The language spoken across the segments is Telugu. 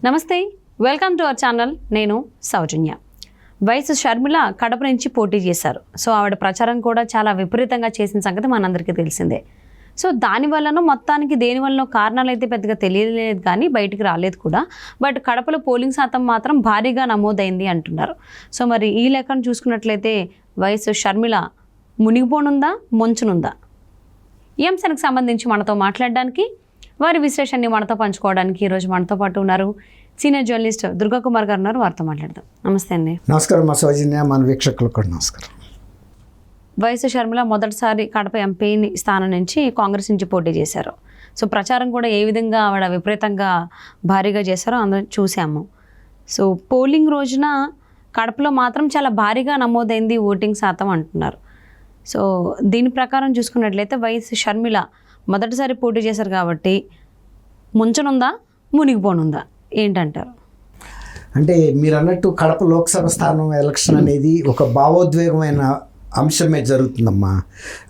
నమస్తే, వెల్కమ్ టు అవర్ ఛానల్. నేను సౌజన్య. వైఎస్ షర్మిల కడప నుంచి పోటీ చేశారు. సో ఆవిడ ప్రచారం కూడా చాలా విపరీతంగా చేసిన సంగతి మనందరికీ తెలిసిందే. సో దానివల్లనో మొత్తానికి దేనివల్ల కారణాలు అయితే పెద్దగా తెలియలేదు, కానీ బయటికి రాలేదు కూడా. బట్ కడపలో పోలింగ్ శాతం మాత్రం భారీగా నమోదైంది అంటున్నారు. సో మరి ఈ లెక్కను చూసుకున్నట్లయితే వైఎస్ షర్మిల మునిగిపోనుందా, ముంచునుందా? ఈ అంశానికి సంబంధించి మనతో మాట్లాడడానికి, వారి విశ్లేషణని మనతో పంచుకోవడానికి ఈరోజు మనతో పాటు ఉన్నారు సీనియర్ జర్నలిస్ట్ దుర్గా కుమార్ గారు ఉన్నారు. వారితో మాట్లాడదాం. నమస్తే అండి. నమస్కారం మా సౌజన్య, మన వీక్షకులకు కూడా నమస్కారం. వైఎస్ షర్మిల మొదటిసారి కడప ఎంపీ స్థానం నుంచి కాంగ్రెస్ నుంచి పోటీ చేశారు. సో ప్రచారం కూడా ఏ విధంగా ఆవిడ విపరీతంగా భారీగా చేశారో అందరం చూసాము. సో పోలింగ్ రోజున కడపలో మాత్రం చాలా భారీగా నమోదైంది ఓటింగ్ శాతం అంటున్నారు. సో దీని ప్రకారం చూసుకున్నట్లయితే వైఎస్ షర్మిల మొదటిసారి పోటీ చేశారు కాబట్టి ముంచనుందా, మునిగిపోనుందా ఏంటంటారు? అంటే మీరు అన్నట్టు కడప లోక్సభ స్థానం ఎలక్షన్ అనేది ఒక భావోద్వేగమైన అంశమే జరుగుతుందమ్మా.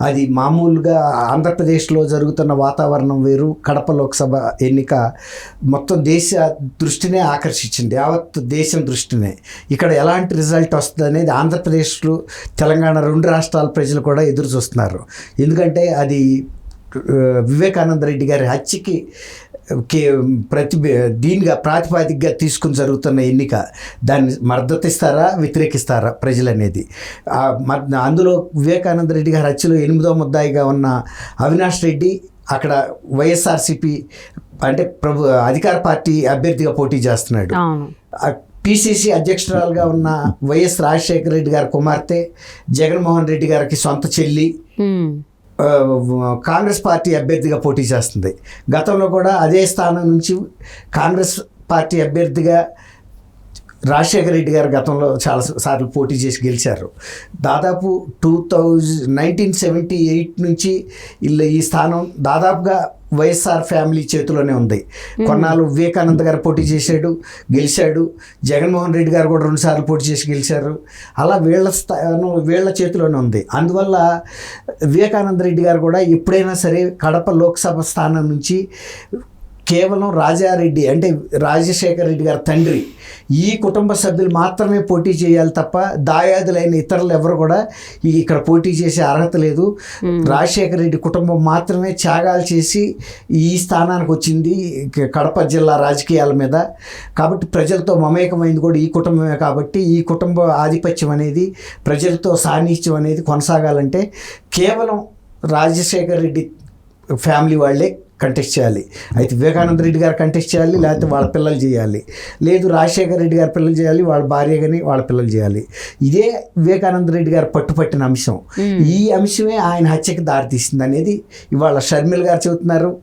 అది మామూలుగా ఆంధ్రప్రదేశ్లో జరుగుతున్న వాతావరణం వేరు, కడప లోక్సభ ఎన్నిక మొత్తం దేశ దృష్టినే ఆకర్షించింది, యావత్ దేశం దృష్టినే. ఇక్కడ ఎలాంటి రిజల్ట్ వస్తుంది అనేది ఆంధ్రప్రదేశ్లో, తెలంగాణ రెండు రాష్ట్రాల ప్రజలు కూడా ఎదురు చూస్తున్నారు. ఎందుకంటే అది వివేకానంద రెడ్డి గారి హత్యకి దీనిగా ప్రాతిపాదికగా తీసుకుని జరుగుతున్న ఎన్నిక. దాన్ని మద్దతిస్తారా, వ్యతిరేకిస్తారా ప్రజలు అనేది. అందులో వివేకానంద రెడ్డి గారి హత్యలో 8వ ముద్దాయిగా ఉన్న అవినాష్ రెడ్డి అక్కడ వైఎస్ఆర్సీపీ అంటే అధికార పార్టీ అభ్యర్థిగా పోటీ చేస్తున్నాడు. పిసిసి అధ్యక్షురాలుగా ఉన్న వైఎస్ రాజశేఖర రెడ్డి గారి కుమార్తె జగన్మోహన్ రెడ్డి గారికి సొంత చెల్లి కాంగ్రెస్ పార్టీ అభ్యర్థిగా పోటీ చేస్తుంది. గతంలో కూడా అదే స్థానం నుంచి కాంగ్రెస్ పార్టీ అభ్యర్థిగా రాజశేఖర రెడ్డి గారు గతంలో చాలా సార్లు పోటీ చేసి గెలిచారు. దాదాపు 1978 నుంచి ఈ స్థానం దాదాపుగా వైఎస్ఆర్ ఫ్యామిలీ చేతిలోనే ఉంది. కొన్నాళ్ళు వివేకానంద గారు పోటీ చేశాడు, గెలిచాడు. జగన్మోహన్ రెడ్డి గారు కూడా 2 సార్లు పోటీ చేసి గెలిచారు. అలా వీళ్ళ స్థానం వీళ్ళ చేతిలోనే ఉంది. అందువల్ల వివేకానంద రెడ్డి గారు కూడా ఎప్పుడైనా సరే కడప లోక్సభ స్థానం నుంచి కేవలం రాజారెడ్డి అంటే రాజశేఖర రెడ్డి గారి తండ్రి ఈ కుటుంబ సభ్యులు మాత్రమే పోటీ చేయాలి తప్ప దాయాదులైన ఇతరులు ఎవరు కూడా ఇక్కడ పోటీ చేసే అర్హత లేదు. రాజశేఖర రెడ్డి కుటుంబం మాత్రమే త్యాగాలు చేసి ఈ స్థానానికి వచ్చింది కడప జిల్లా రాజకీయాల మీద. కాబట్టి ప్రజలతో మమేకమైంది కూడా ఈ కుటుంబమే. కాబట్టి ఈ కుటుంబ ఆధిపత్యం అనేది, ప్రజలతో సాన్నిహిత్యం అనేది కొనసాగాలంటే కేవలం రాజశేఖర రెడ్డి ఫ్యామిలీ వాళ్ళే కంటెస్ట్ చేయాలి. అయితే వివేకానంద రెడ్డి గారు కంటెస్ట్ చేయాలి, లేకపోతే వాళ్ళ పిల్లలు చేయాలి. లేదు రాజశేఖర రెడ్డి గారి పిల్లలు చేయాలి, వాళ్ళ భార్య కానీ వాళ్ళ పిల్లలు చేయాలి. ఇదే వివేకానంద రెడ్డి గారు పట్టుపట్టిన అంశం. ఈ అంశమే ఆయన హత్యకి దారితీసింది అనేది ఇవాళ షర్మిల గారు చెబుతున్నారు,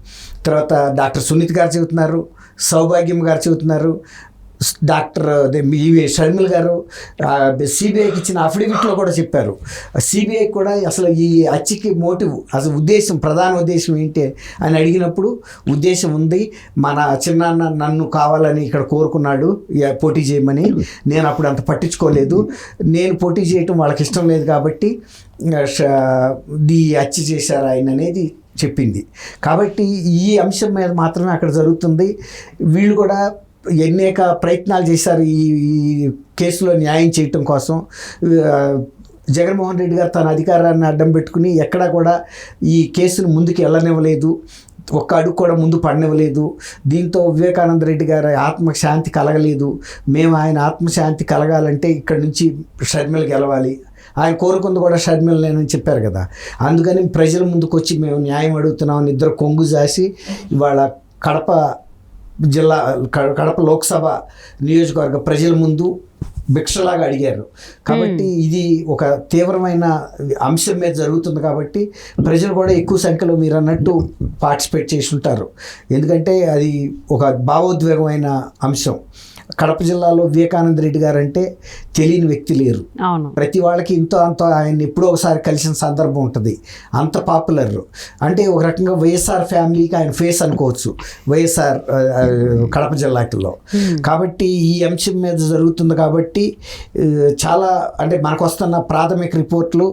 తర్వాత డాక్టర్ సునీత్ గారు చెబుతున్నారు, సౌభాగ్యం గారు చెబుతున్నారు, డాక్టర్ షర్మిల గారు సిబిఐకి ఇచ్చిన అఫిడవిట్లో కూడా చెప్పారు. సిబిఐ కూడా అసలు ఈ హత్యకి మోటివ్, అసలు ఉద్దేశం, ప్రధాన ఉద్దేశం ఏంటి అని అడిగినప్పుడు ఉద్దేశం ఉంది, మన చిన్నాన్న నన్ను కావాలని ఇక్కడ కోరుకున్నాడు పోటీ చేయమని. నేను అప్పుడు అంత పట్టించుకోలేదు, నేను పోటీ చేయటం వాళ్ళకి ఇష్టం లేదు కాబట్టి ఈ హత్య చేశారు ఆయన అనేది చెప్పింది. కాబట్టి ఈ అంశం మీద మాత్రమే అక్కడ జరుగుతుంది. వీళ్ళు కూడా అనేక ప్రయత్నాలు చేశారు ఈ కేసులో న్యాయం చేయటం కోసం. జగన్మోహన్ రెడ్డి గారు తన అధికారాన్ని అడ్డం పెట్టుకుని ఎక్కడా కూడా ఈ కేసును ముందుకు వెళ్ళనివ్వలేదు, ఒక్క అడుగు కూడా ముందు పడనివ్వలేదు. దీంతో వివేకానంద రెడ్డి గారి ఆత్మశాంతి కలగలేదు. మేము ఆయన ఆత్మశాంతి కలగాలంటే ఇక్కడి నుంచి షర్మిల గెలవాలి, ఆయన కోరుకుంది కూడా షర్మిలనేనని చెప్పారు కదా. అందుకని ప్రజల ముందుకు వచ్చి మేము న్యాయం అడుగుతున్నామని ఇద్దరు కొంగు జాసి ఇవాళ కడప లోక్సభ నియోజకవర్గ ప్రజల ముందు భిక్షలాగా అడిగారు. కాబట్టి ఇది ఒక తీవ్రమైన అంశం మీద జరుగుతుంది. కాబట్టి ప్రజలు కూడా ఎక్కువ సంఖ్యలో మీరు అన్నట్టు పార్టిసిపేట్ చేసి ఉంటారు. ఎందుకంటే అది ఒక భావోద్వేగమైన అంశం. కడప జిల్లాలో వివేకానంద రెడ్డి గారు అంటే తెలియని వ్యక్తి లేరు. ప్రతి వాళ్ళకి ఇంతో అంత ఆయన ఎప్పుడో ఒకసారి కలిసిన సందర్భం ఉంటుంది. అంత పాపులర్. అంటే ఒక రకంగా వైఎస్ఆర్ ఫ్యామిలీకి ఆయన ఫేస్ అనుకోవచ్చు వైఎస్ఆర్ కడప జిల్లాలో. కాబట్టి ఈ అంశం మీద జరుగుతుంది. కాబట్టి చాలా అంటే మనకు వస్తున్న ప్రాథమిక రిపోర్ట్లు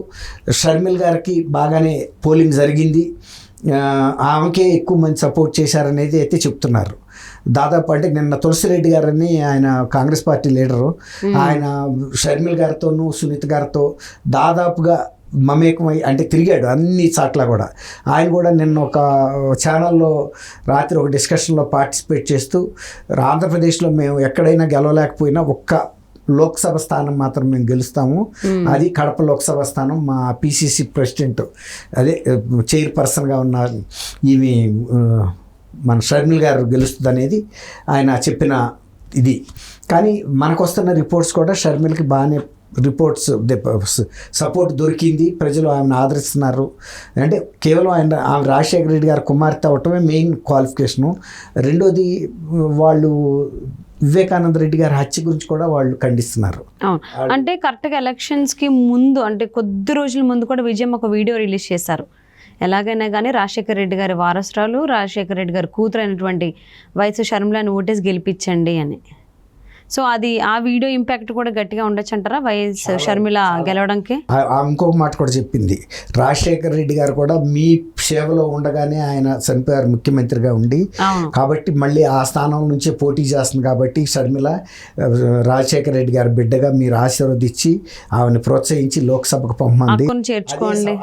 షర్మిల గారికి బాగానే పోలింగ్ జరిగింది, ఆమెకే ఎక్కువ మంది సపోర్ట్ చేశారనేది అయితే చెప్తున్నారు. దాదాపు అంటే నిన్న తులసిరెడ్డి గారని ఆయన కాంగ్రెస్ పార్టీ లీడరు, ఆయన షర్మిల గారితోనూ సునీత గారితో దాదాపుగా మమేకమై అంటే తిరిగాడు అన్ని చోట్ల కూడా. ఆయన కూడా నిన్న ఒక ఛానల్లో రాత్రి ఒక డిస్కషన్లో పార్టిసిపేట్ చేస్తూ ఆంధ్రప్రదేశ్లో మేము ఎక్కడైనా గెలవలేకపోయినా ఒక్క లోక్సభ స్థానం మాత్రం మేము గెలుస్తాము, అది కడప లోక్సభ స్థానం. మా పిసిసి ప్రెసిడెంట్ అదే చైర్పర్సన్గా ఉన్న ఈమె మన షర్మిల్ గారు గెలుస్తుంది అనేది ఆయన చెప్పిన ఇది. కానీ మనకు వస్తున్న రిపోర్ట్స్ కూడా షర్మిల్కి బాగానే రిపోర్ట్స్ సపోర్ట్ దొరికింది, ప్రజలు ఆమెను ఆదరిస్తున్నారు. అంటే కేవలం ఆమె రాజశేఖర రెడ్డి గారు కుమార్తె అవటమే మెయిన్ క్వాలిఫికేషను. రెండోది వాళ్ళు వివేకానంద రెడ్డి గారి హత్య గురించి కూడా వాళ్ళు ఖండిస్తున్నారు. అంటే కరెక్ట్గా ఎలక్షన్స్కి ముందు అంటే కొద్ది రోజుల ముందు కూడా విజయం ఒక వీడియో రిలీజ్ చేశారు. ఎలాగైనా కానీ రాజశేఖర రెడ్డి గారి వారసురాలు, రాజశేఖర రెడ్డి గారి కూతురు అయినటువంటి వైఎస్ షర్మిలని ఓటేసి గెలిపించండి అని. సో అది ఆ వీడియో ఇంపాక్ట్ కూడా గట్టిగా ఉండొచ్చు అంటారా వైఎస్ షర్మిల గెలవడానికి? ఇంకొక మాట కూడా చెప్పింది, రాజశేఖర రెడ్డి గారు కూడా మీ సేవలో ఉండగానే ఆయన చనిపోయారు ముఖ్యమంత్రిగా ఉండి, కాబట్టి మళ్ళీ ఆ స్థానం నుంచే పోటీ చేస్తుంది. కాబట్టి షర్మిల రాజశేఖర రెడ్డి గారి బిడ్డగా మీరు ఆశీర్వదించి ఆమెను ప్రోత్సహించి లోక్సభకు పంపమంది, చేర్చుకోండి.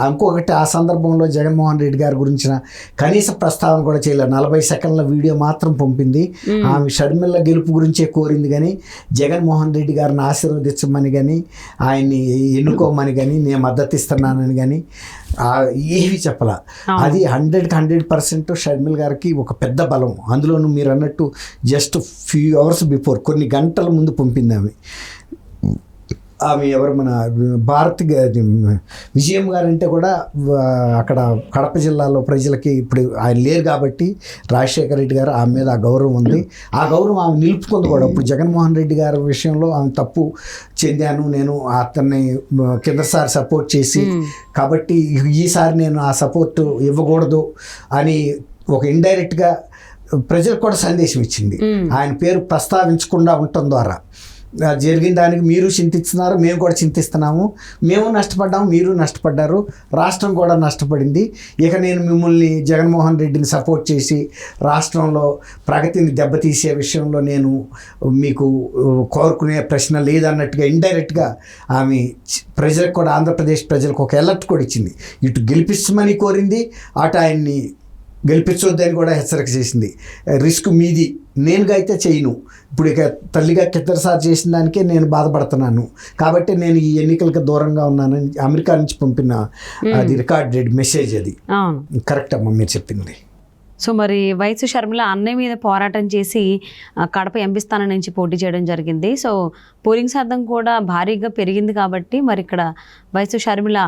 ఇంకొకటి ఆ సందర్భంలో జగన్మోహన్ రెడ్డి గారి గురించిన కనీస ప్రస్తావన కూడా చేయలేదు. 40 సెకండ్ల వీడియో మాత్రం పంపింది. ఆమె షర్మిల గెలుపు గురించే కోరింది, కానీ జగన్మోహన్ రెడ్డి గారిని ఆశీర్వదించమని కానీ ఆయన్ని ఎన్నుకోమని కానీ నేను మద్దతు ఇస్తున్నానని కానీ ఏవి చెప్పాల. అది 100% షర్మిల్ గారికి ఒక పెద్ద బలం. అందులోనూ మీరు అన్నట్టు జస్ట్ ఫ్యూ అవర్స్ బిఫోర్, కొన్ని గంటల ముందు పంపింది ఆమె ఎవరు మన భారత్ విజయం గారంటే కూడా అక్కడ కడప జిల్లాలో ప్రజలకి ఇప్పుడు ఆయన లేరు కాబట్టి రాజశేఖర రెడ్డి గారు ఆమె మీద ఆ గౌరవం ఉంది. ఆ గౌరవం ఆమె నిలుపుకుంది కూడా. ఇప్పుడు జగన్మోహన్ రెడ్డి గారి విషయంలో ఆమె తప్పు చెందాను, నేను అతన్ని కిందసారి సపోర్ట్ చేసి, కాబట్టి ఈసారి నేను ఆ సపోర్ట్ ఇవ్వకూడదు అని ఒక ఇండైరెక్ట్గా ప్రజలకు కూడా సందేశం ఇచ్చింది. ఆయన పేరు ప్రస్తావించకుండా ఉండటం ద్వారా జరిగిన దానికి మీరు చింతిస్తున్నారు, మేము కూడా చింతిస్తున్నాము, మేము నష్టపడ్డాము, మీరు నష్టపడ్డారు, రాష్ట్రం కూడా నష్టపడింది. ఇక నేను మిమ్మల్ని జగన్మోహన్ రెడ్డిని సపోర్ట్ చేసి రాష్ట్రంలో ప్రగతిని దెబ్బతీసే విషయంలో నేను మీకు కోరుకునే ప్రశ్న లేదన్నట్టుగా ఇండైరెక్ట్గా ఆమె ప్రజలకు కూడా, ఆంధ్రప్రదేశ్ ప్రజలకు ఒక అలర్ట్ కూడా ఇచ్చింది. ఇటు గెలిపించమని కోరింది, అటు ఆయన్ని గెలిపించొద్దని కూడా హెచ్చరిక చేసింది. రిస్క్ మీది, నేనుగా అయితే చేయను, ఇప్పుడు ఇక తల్లిగా కిద్దరుసారి చేసిన దానికే నేను బాధపడుతున్నాను, కాబట్టి నేను ఈ ఎన్నికలకు దూరంగా ఉన్నానని అమెరికా నుంచి పంపిన అది రికార్డెడ్ మెసేజ్. అది కరెక్ట్ అమ్మా మీరు చెప్పింది. సో మరి వైఎస్ షర్మిల అన్నయ్య మీద పోరాటం చేసి కడప ఎంపీ స్థానం నుంచి పోటీ చేయడం జరిగింది. సో పోలింగ్ శాతం కూడా భారీగా పెరిగింది కాబట్టి మరి ఇక్కడ వైఎస్ షర్మిల